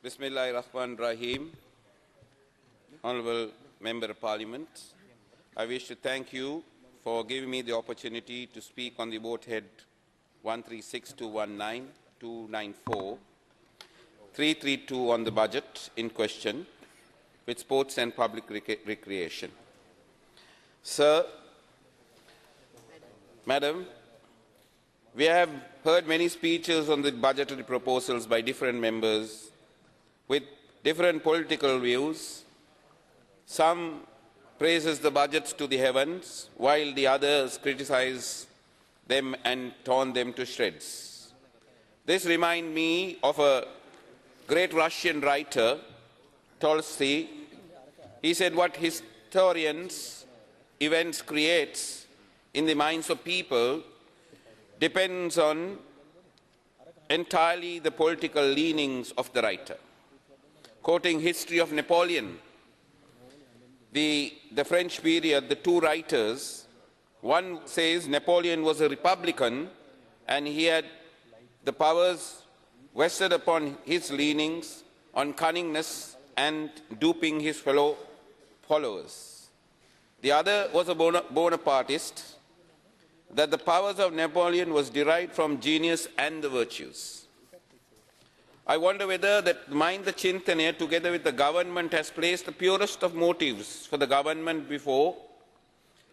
Bismillahirrahmanirrahim. Honorable Member of Parliament, I wish to thank you for giving me the opportunity to speak on the vote head 136219, 294, 332 on the budget in question with sports and public recreation. Sir, Madam, we have heard many speeches on the budgetary proposals by different members with different political views. Some praises the budgets to the heavens, while the others criticize them and torn them to shreds. This reminds me of a great Russian writer, Tolstoy. He said what historians, events creates in the minds of people depends on entirely the political leanings of the writer. Quoting history of Napoleon, the French period, the two writers, one says Napoleon was a Republican and he had the powers vested upon his leanings on cunningness and duping his fellow followers. The other was a Bonapartist, that the powers of Napoleon was derived from genius and the virtues. I wonder whether that Mind the Chintana, together with the government, has placed the purest of motives for the government before,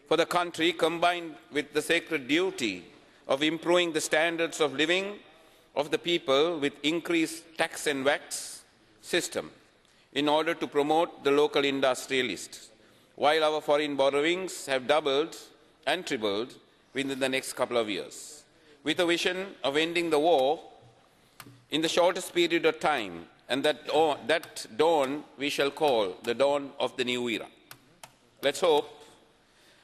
for the country, combined with the sacred duty of improving the standards of living of the people with increased tax and VAT system in order to promote the local industrialists, while our foreign borrowings have doubled and tripled within the next couple of years, with a vision of ending the war in the shortest period of time, and that dawn we shall call the dawn of the new era. Let's hope.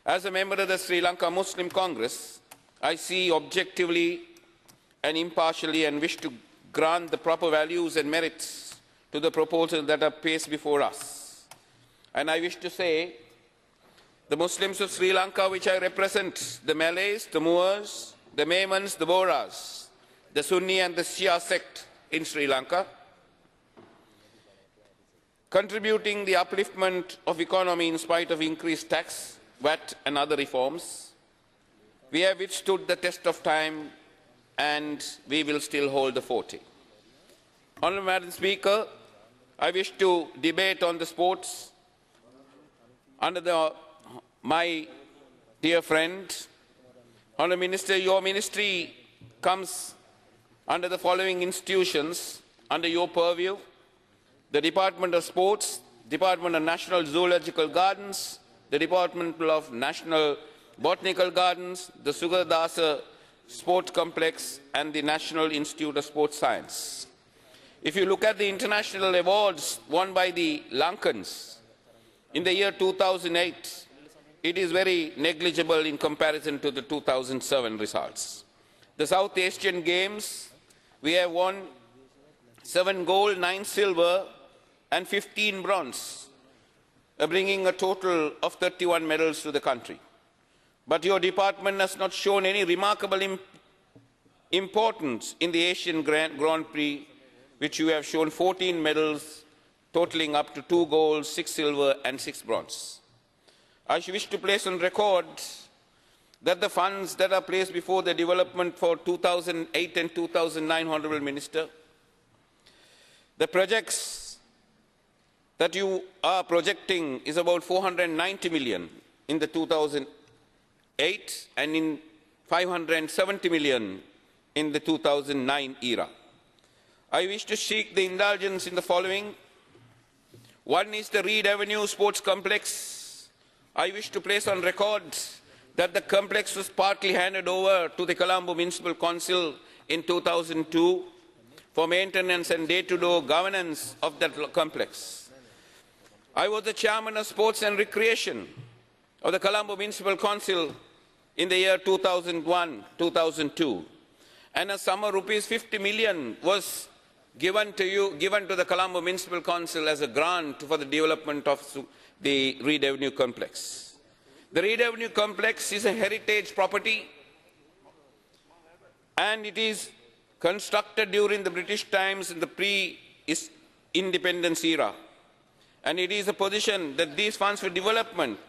As a member of the Sri Lanka Muslim Congress, I see objectively and impartially and wish to grant the proper values and merits to the proposals that are placed before us. And I wish to say the Muslims of Sri Lanka, which I represent, the Malays, the Moors, the Maimans, the Bohras, the Sunni and the Shia sect in Sri Lanka, contributing the upliftment of economy in spite of increased tax, VAT and other reforms. We have withstood the test of time and we will still hold the fort. Honourable Madam Speaker, I wish to debate on the sports under my dear friend, Honourable Minister. Your ministry comes under the following institutions under your purview: the Department of Sports, Department of National Zoological Gardens, the Department of National Botanical Gardens, the Sugadasa Sports Complex and the National Institute of Sports Science. If you look at the international awards won by the Lankans in the year 2008, it is very negligible in comparison to the 2007 results. The South Asian Games, we have won 7 gold, 9 silver and 15 bronze, bringing a total of 31 medals to the country. But your department has not shown any remarkable importance in the Asian Grand Prix, which you have shown 14 medals, totaling up to 2 gold, 6 silver and 6 bronze. I wish to place on record that the funds that are placed before the development for 2008 and 2009, Honourable Minister, the projects that you are projecting is about 490 million in the 2008 and in 570 million in the 2009 era. I wish to seek the indulgence in the following. One is the Reed Avenue Sports Complex. I wish to place on record that the complex was partly handed over to the Colombo Municipal Council in 2002 for maintenance and day-to-day governance of that complex. I was the chairman of Sports and Recreation of the Colombo Municipal Council in the year 2001-2002, and a sum of rupees 50 million was given to the Colombo Municipal Council as a grant for the development of the Reed Avenue complex. The Reed Avenue complex is a heritage property and it is constructed during the British times in the independence era. And it is a position that these funds for development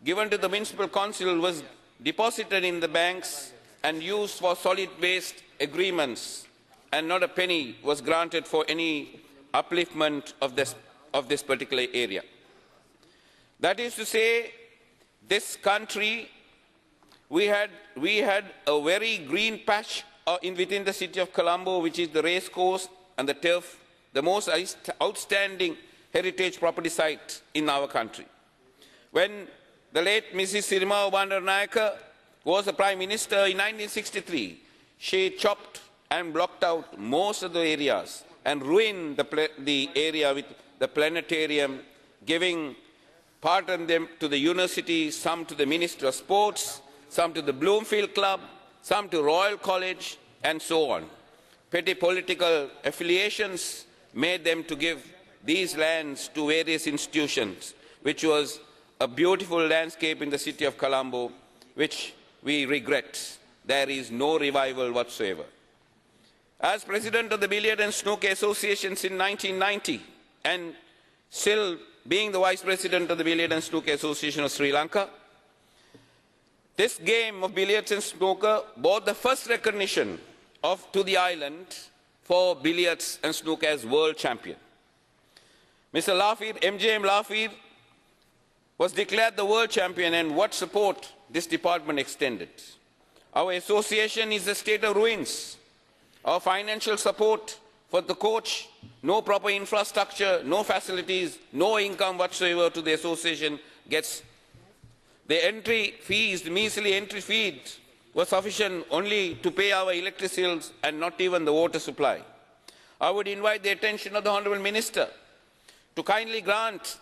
given to the municipal council was deposited in the banks and used for solid waste agreements, and not a penny was granted for any upliftment of this particular area. That is to say, this country, we had a very green patch within the city of Colombo, which is the race course and the turf, the most outstanding heritage property site in our country. When the late Mrs. Sirima Bandaranaike was the Prime Minister in 1963, she chopped and blocked out most of the areas and ruined the area with the planetarium, giving part of them to the university, some to the Ministry of Sports, some to the Bloomfield Club, some to Royal College, and so on. Petty political affiliations made them to give these lands to various institutions, which was a beautiful landscape in the city of Colombo, which we regret. There is no revival whatsoever. As President of the Billiard and Snooker Association since 1990, and still being the Vice President of the Billiard and Snooker Association of Sri Lanka, this game of billiards and snooker brought the first recognition to the island for billiards and snooker as world champion. Mr. Lafir, MJM Lafir, was declared the world champion, and what support this department extended. Our association is a state of ruins. Our financial support for the coach, no proper infrastructure, no facilities, no income whatsoever to the association gets. The entry fees, the measly entry fees, were sufficient only to pay our electricity bills and not even the water supply. I would invite the attention of the Honourable Minister to kindly grant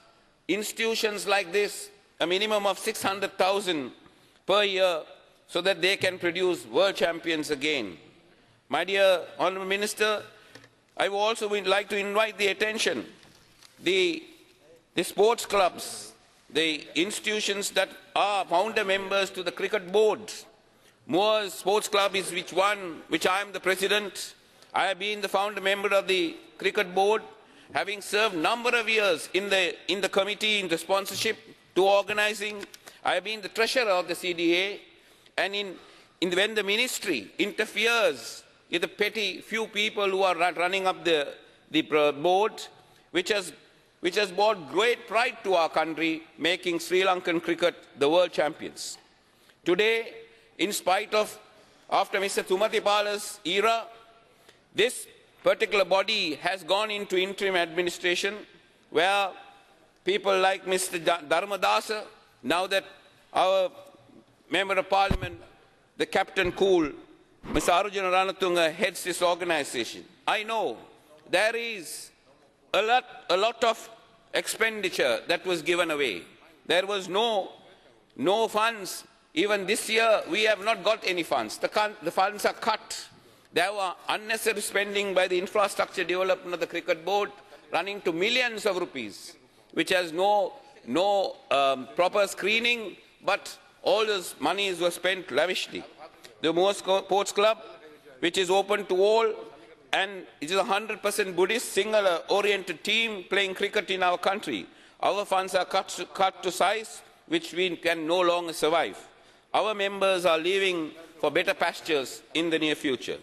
institutions like this a minimum of 600,000 per year so that they can produce world champions again. My dear Honourable Minister, I would also like to invite the attention, the sports clubs, the institutions that are founder members to the cricket board. Moores Sports Club is which I am the president. I have been the founder member of the cricket board, having served a number of years in the committee, in the sponsorship to organizing. I have been the treasurer of the CDA, and when the ministry interferes with the petty few people who are running up the board, which has brought great pride to our country, making Sri Lankan cricket the world champions. Today, in spite of, after Mr. Thumatipala's era, this particular body has gone into interim administration, where people like Mr. Dharmadasa, now that our Member of Parliament, the Captain Cool, Mr. Arujana Ranatunga heads this organization. I know there is a lot of expenditure that was given away. There was no funds. Even this year, we have not got any funds. The funds are cut. There were unnecessary spending by the infrastructure development of the cricket board, running to millions of rupees, which has no proper screening, but all those monies were spent lavishly. The Moores Sports Club, which is open to all, and it is a 100% Buddhist, single-oriented team playing cricket in our country. Our funds are cut to size, which we can no longer survive. Our members are leaving for better pastures in the near future.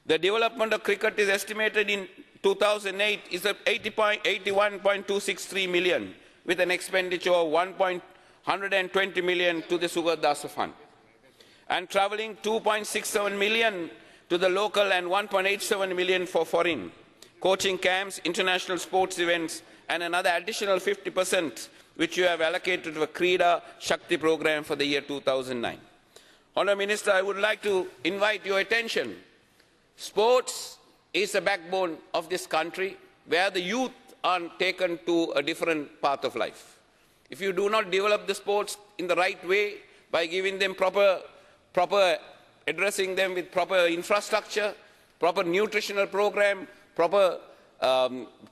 The development of cricket is estimated in 2008 is at 81.263 million, with an expenditure of 120 million to the Sugadasa Fund, and travelling 2.67 million to the local and 1.87 million for foreign, coaching camps, international sports events, and another additional 50%, which you have allocated to a Krida Shakti program for the year 2009. Honourable Minister, I would like to invite your attention. Sports is the backbone of this country, where the youth are taken to a different path of life. If you do not develop the sports in the right way, by giving them proper addressing them with proper infrastructure, proper nutritional program, proper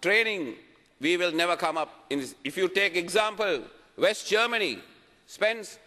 training, we will never come up in this. If you take example, West Germany spends